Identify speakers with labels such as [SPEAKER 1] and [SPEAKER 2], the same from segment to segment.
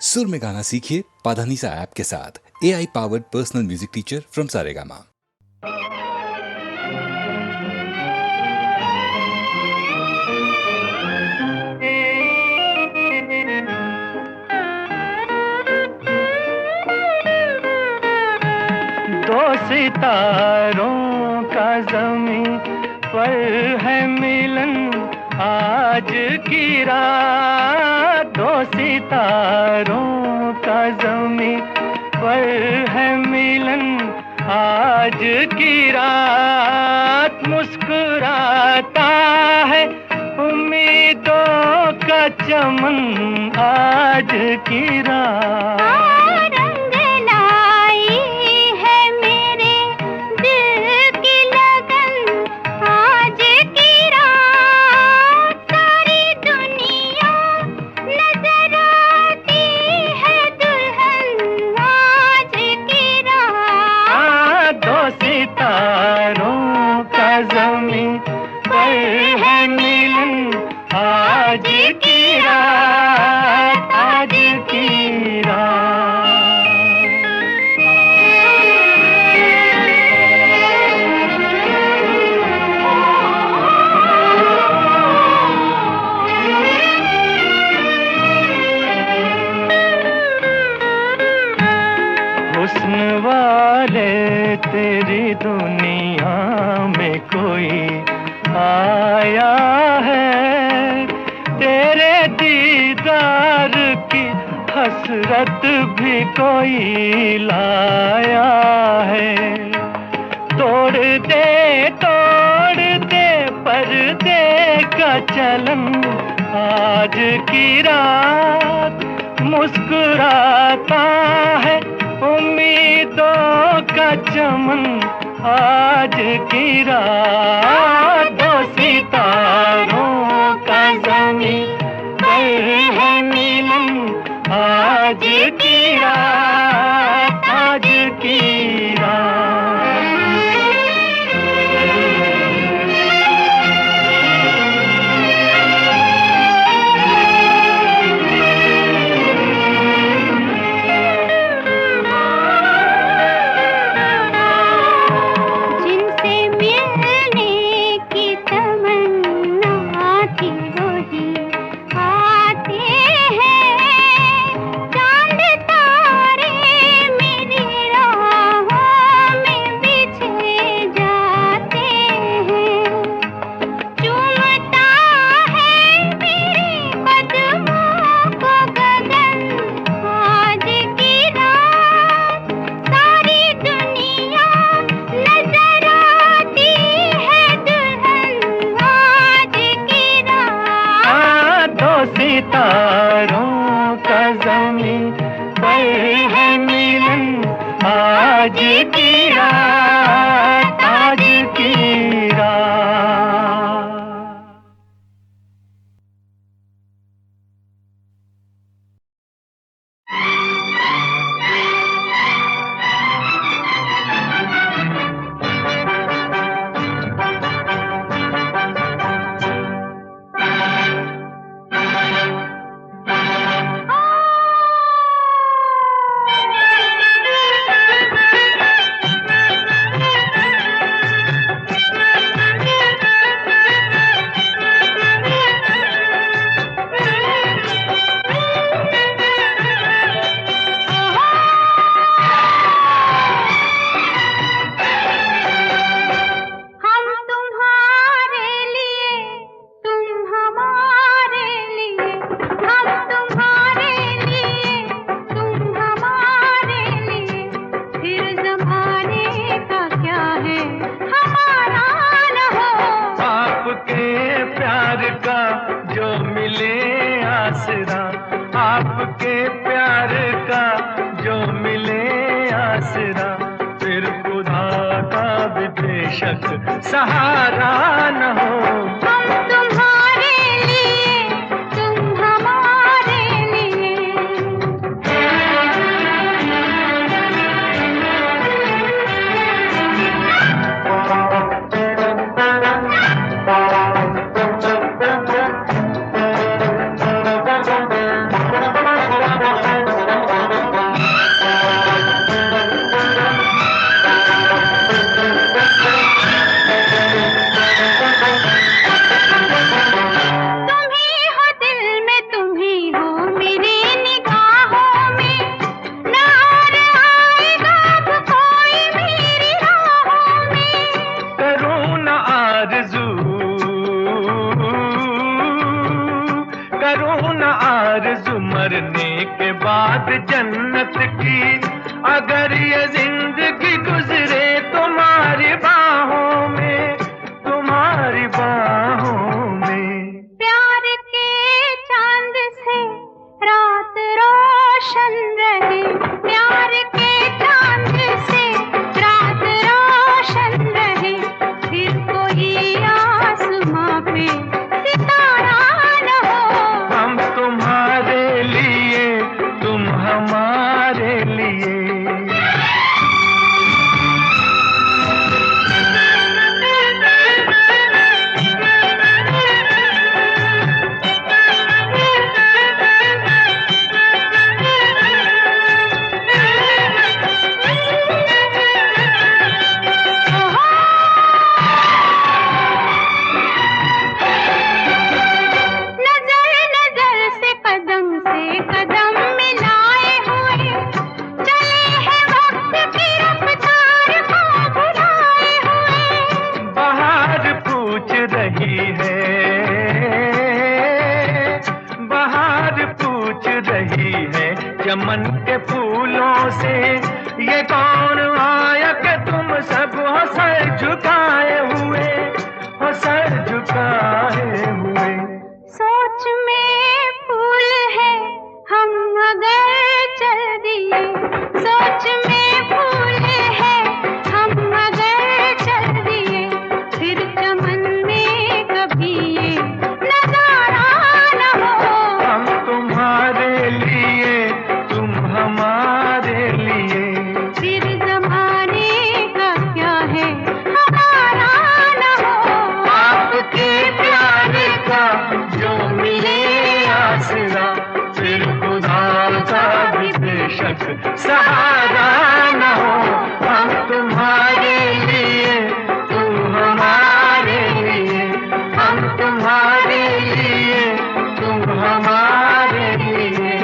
[SPEAKER 1] सुर में गाना सीखिए पाधानीसा ऐप के साथ। AI powered personal music teacher from Saregama.
[SPEAKER 2] दो सितारों का ज़मीं पर है मिलन आज की रात। दो सितारों का ज़मीं पर है मिलन आज की रात। मुस्कुराता है उम्मीदों का चमन आज की रात। सितारों का ज़मीं पर है मिलन आज की रात, आज की रात। हुस्न वाले तेरी दुनिया में कोई आया है, तेरे दीदार की हसरत भी कोई लाया है। तोड़ दे पर्दे का चलन आज की रात। मुस्कुराता है उम्मीदों का चमन आज की रात। दो सितारों का ज़मीं पर है मिलन आज की रात, आज की रात। सितारों का ज़मीं पर है मिलन आज की रात, आज की रात। आपके प्यार का जो मिले आसरा, फिर खुदा का भी बेशक सहारा न हो।
[SPEAKER 3] हम तुम्हारे लिए, तुम हमारे लिए।
[SPEAKER 2] के बाद जन्नत की अगर ये जिंदगी गुजरे तुम्हारी बाहों में, तुम्हारी बाहों में।
[SPEAKER 3] प्यार के चांद से रात रोशन रहे, प्यार के चांद से रात रोशन रहे, फिर कोई आसमां पे सितारा न हो।
[SPEAKER 2] हम तुम्हारे लिए, तुम हमारे लिए। चमन के फूलों से ये कौन आया कि तुम सब हो सर झुकाए हुए, हो सर झुकाए हुए।
[SPEAKER 3] सोच में फूल है हम अगर चल दिए, सोच में फूल है हम अगर चल दिए, फिर चमन में कभी ये नजारा न हो।
[SPEAKER 2] हम तुम्हारे लिए, तुम हमारे लिए,
[SPEAKER 3] फिर जमाने का क्या है हमारा न हो।
[SPEAKER 2] आपके प्यार का जो मिले आसरा, फिर खुदा का भी बेशक सहारा न हो। हम तुम्हारे लिए, तुम हमारे लिए, हम तुम्हारे लिए, तुम हमारे लिए।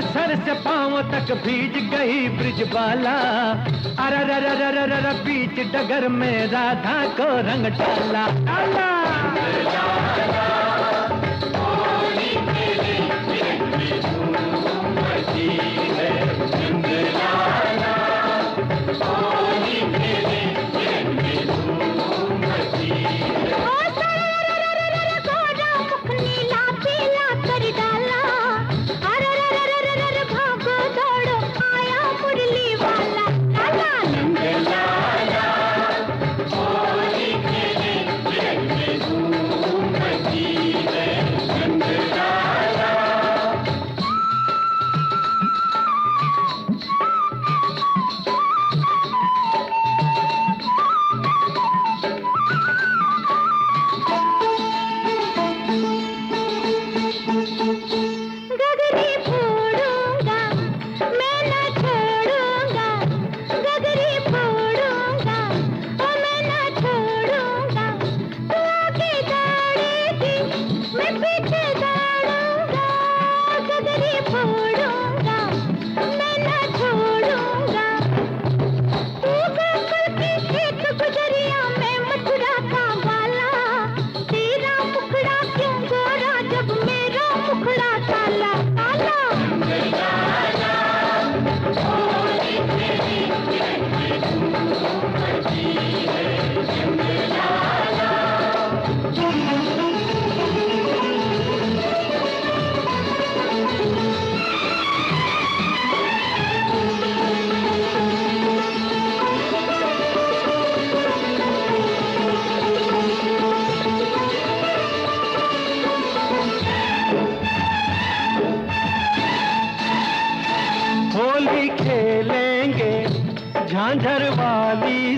[SPEAKER 2] सर से पांव तक भीज गई ब्रिजबाला, अररररररर बीच डगर में राधा को रंग डाला।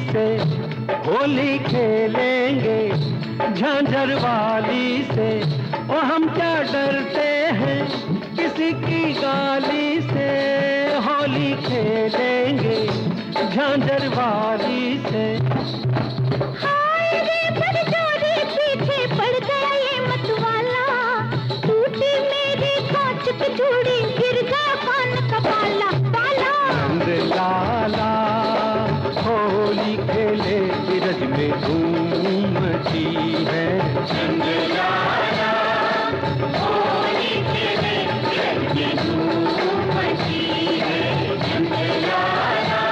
[SPEAKER 2] से होली खेलेंगे, झांझर वाली से ओ हम क्या डरते हैं किसी की गाली से। होली खेलेंगे झांझर वाली से।
[SPEAKER 3] हाय रे बरजोरी पीछे पड़ गया ये मतवाला, टूटी मेरी कांच की चूड़ी, गिर गया कान का बाला बाला।
[SPEAKER 2] रंग लाला होली खेले ब्रज में धूम मची है। रंग लाला होली खेले ब्रज में धूम मची है। रंग लाला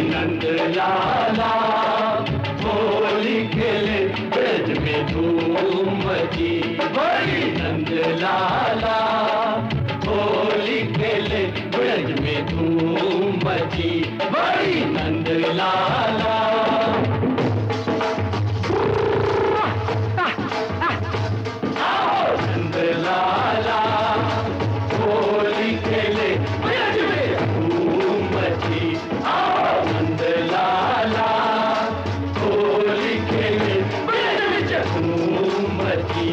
[SPEAKER 2] नंद लाला होली खेले ब्रज में धूम मची। बड़ी नंद लाला होली खेले ब्रज में धूम मची। बड़ी नंद लाला नंद लाला होली खेले ब्रज में धूम मची। नंद लाला होली खेले ब्रज में धूम मची।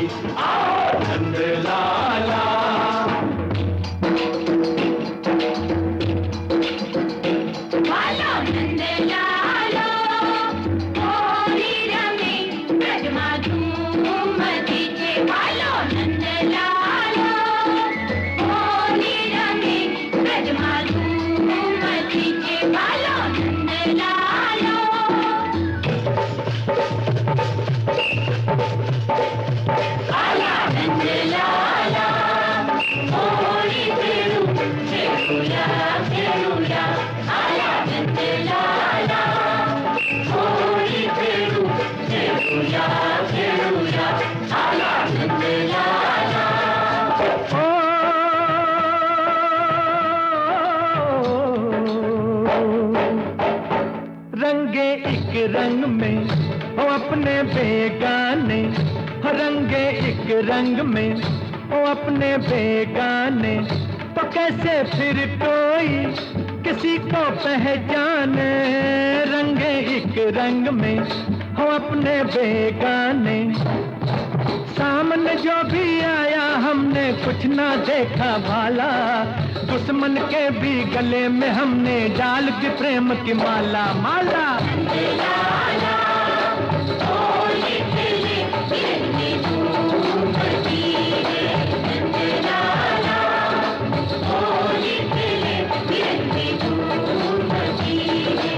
[SPEAKER 2] नंद लाला
[SPEAKER 3] नंद लाला होली रमे ब्रज में धूम मची छे। नंद लाला होली रमे ब्रज में धूम मची छे। नंद लाला नंद लाला होली खेलू खेलूया खेलूया। नंद लाला होली खेलू खेलूया खेलूया। नंद लाला
[SPEAKER 2] रंगे एक रंग में ओ अपने बेगाने। रंगे एक रंग में ओ अपने बेगाने। तो कैसे फिर कोई किसी को पहचाने। रंगे एक रंग में हो अपने बेगाने। सामने जो भी आया हमने कुछ ना देखा भाला। दुश्मन के भी गले में हमने डाल दी प्रेम की माला माला।
[SPEAKER 3] होली खेले ब्रज में धूम मची है। नंद लाला होली खेले ब्रज में धूम मची है।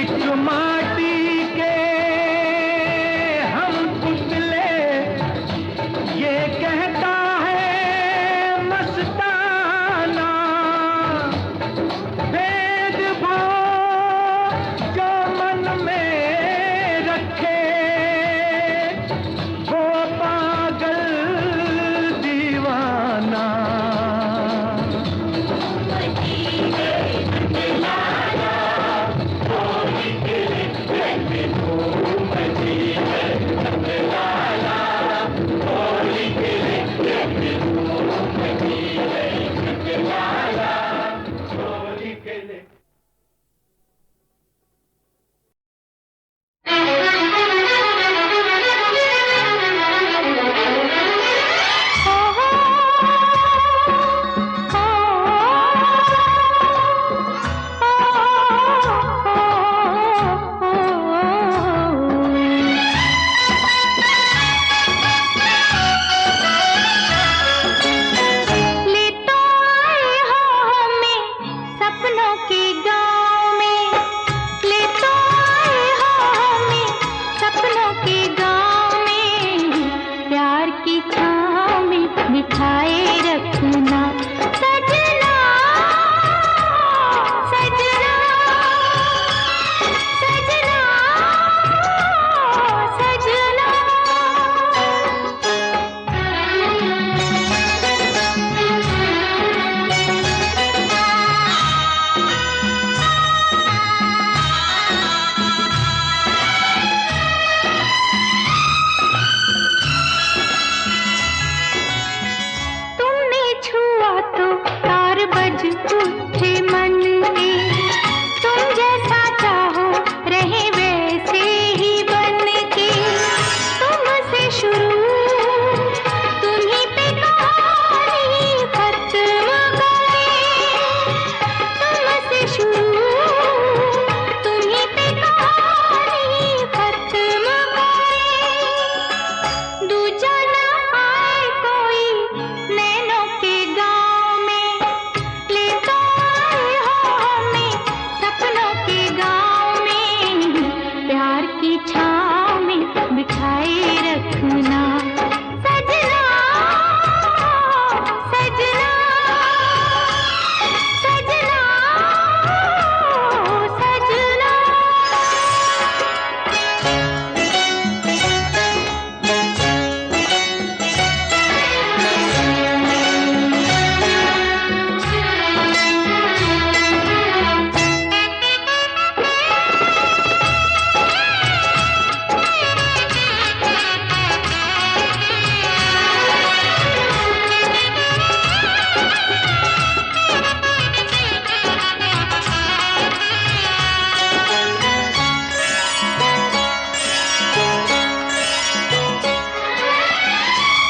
[SPEAKER 2] एक माटी के हम पुतले ये कहता है मस्ताना। भेदभाव जो मन में रखे वो पागल दीवाना।
[SPEAKER 3] मची है नंद लाला होली खेले ब्रज में धूम मची है। नंद लाला होली खेले ब्रज में धूम मची है। नंद लाला
[SPEAKER 2] होली खेले
[SPEAKER 3] ओ बिठाए रखना सजना सजना सजना सजना। तुमने छुआ तो तार बज उठे मन के, तुम जैसा चाहो रहे वैसे ही बन के। तुमसे शुरू तुम्हीं पे कहानी खत्म करे, तुमसे शुरू तुम्हीं पे कहानी खत्म करे। दूजा ना आए कोई नैनों के गाँव में, ले तो आए हो हमें सपनों के गाँव में। प्यार की छाँव में बिठाए रखना सजना सजना सजना सजना।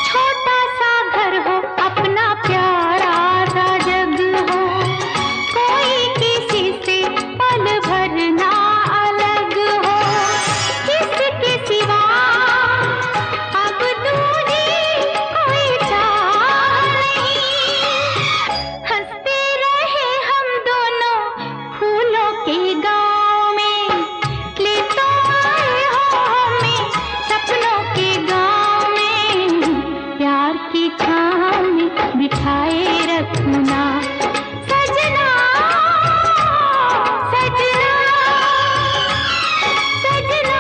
[SPEAKER 3] छोटा सा घर हो अपना प्यारा सा जग हो, कोई किसी से पल भर ना अलग हो। किसके सिवा अब दूरी कोई चाह नहीं, हंसते रहे हम दोनों फूलों के गाँव में। ले तो आए हो हमें सपनों के गाँव में। प्यार की छाँव में बिठाए रखना सजना सजना सजना सजना।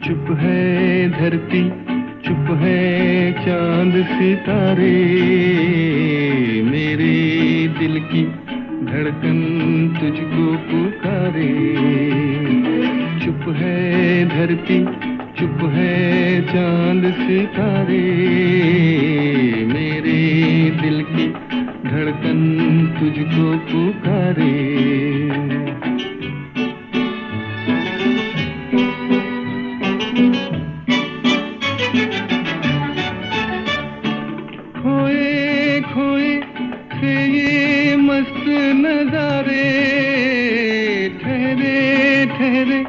[SPEAKER 2] चुप है धरती, चुप है चांद सितारे, मेरे दिल की धड़कन तुझको पुकारे। चुप है धरती, चुप है चांद सितारे, मेरे दिल की धड़कन तुझको पुकारे। खोए खोए से ये मस्त नजारे, ठहरे ठहरे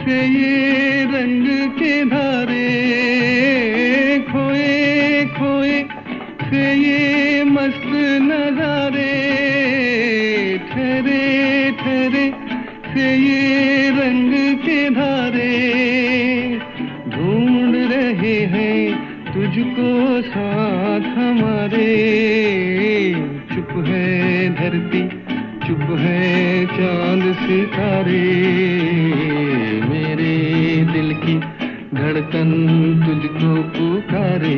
[SPEAKER 2] से ये रंग के धारे। खोए खोए से ये मस्त नजारे, ठहरे ठहरे से ये रंग के धारे। ढूंढ रहे हैं तुझको साथ हमारे। चुप है धरती, चुप है चांद सितारे, मेरे दिल की धड़कन तुझको पुकारे।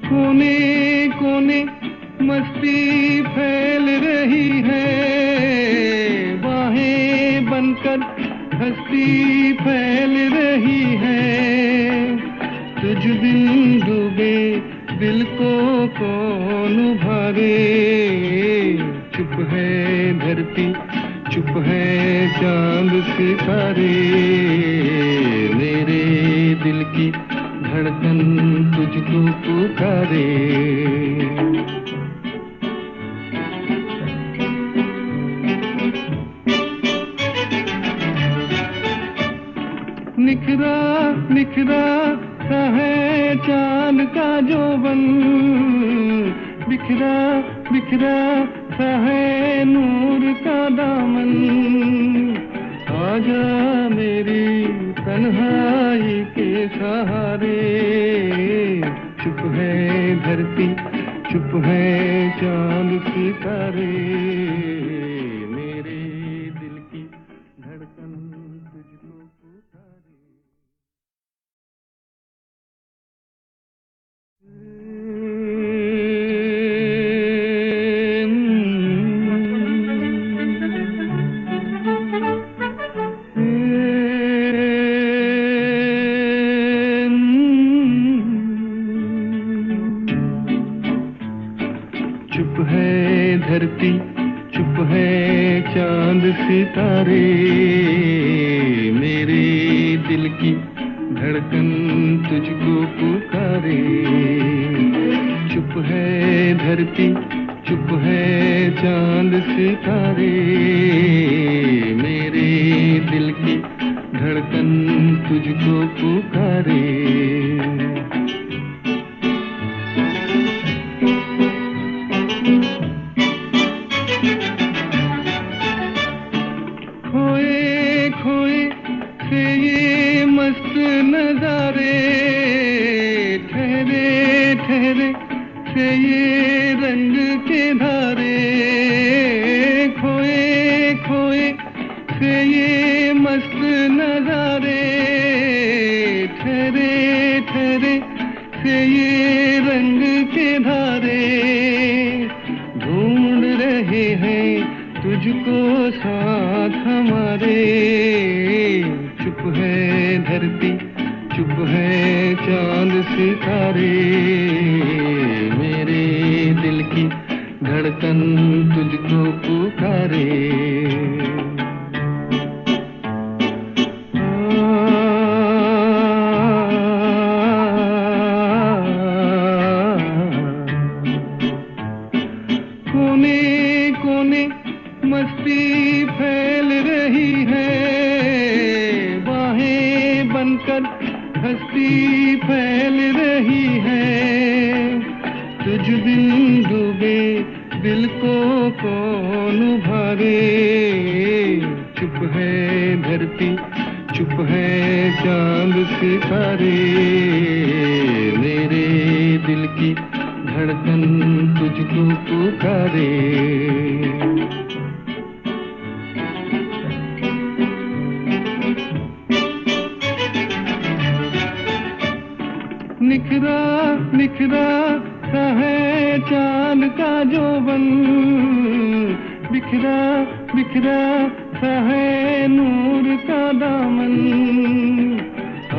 [SPEAKER 2] कोने कोने मस्ती फैल रही है, बाहें बनकर हस्ती फैल रही है।
[SPEAKER 4] तुझ बिन डूबे दिल को कौन उभारे। चुप है धरती, चुप है चांद सितारे, मेरे दिल की धड़कन तुझको पुकारे। निखरा निखरा सा है चांद का जोबन, बिखरा बिखरा सा है नूर का दामन। आजा मेरी तन्हाई के सहारे। चुप है धरती, चुप है चांद सितारे, मेरे दिल की धड़कन तुझको पुकारे। चुप है धरती, चुप है चांद सितारे, मेरे दिल की धड़कन तुझको पुकारे। चुप है धरती, चुप है चांद सितारे, मेरे दिल की धड़कन तुझको पुकारे। खोए खोए से ये मस्त नजारे, ठहरे ठहरे से ये रंग के धारे। खोए खोए से ये मस्त नजारे, ठहरे ठहरे से ये रंग के धारे। ढूंढ रहे हैं तुझको साथ हमारे। चुप है धरती, चुप है चांद सितारे, मेरे दिल की धड़कन तुझको पुकारे। कोने कोने मस्ती फैल रही है, बाहें बनकर हस्ती फैल रही है। तुझ बिन डूबे दिल को कौन उभारे। चुप है धरती, चुप है चांद सितारे, मेरे दिल की धड़कन तुझको पुकारे। निखरा निखरा सा है चांद का जोबन, बिखरा बिखरा सा है नूर का दामन।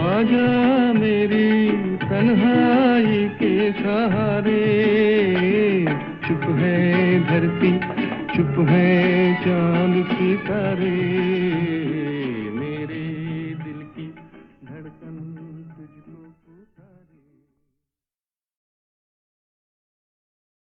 [SPEAKER 4] आजा मेरी तन्हाई के सहारे। चुप है धरती, चुप है चांद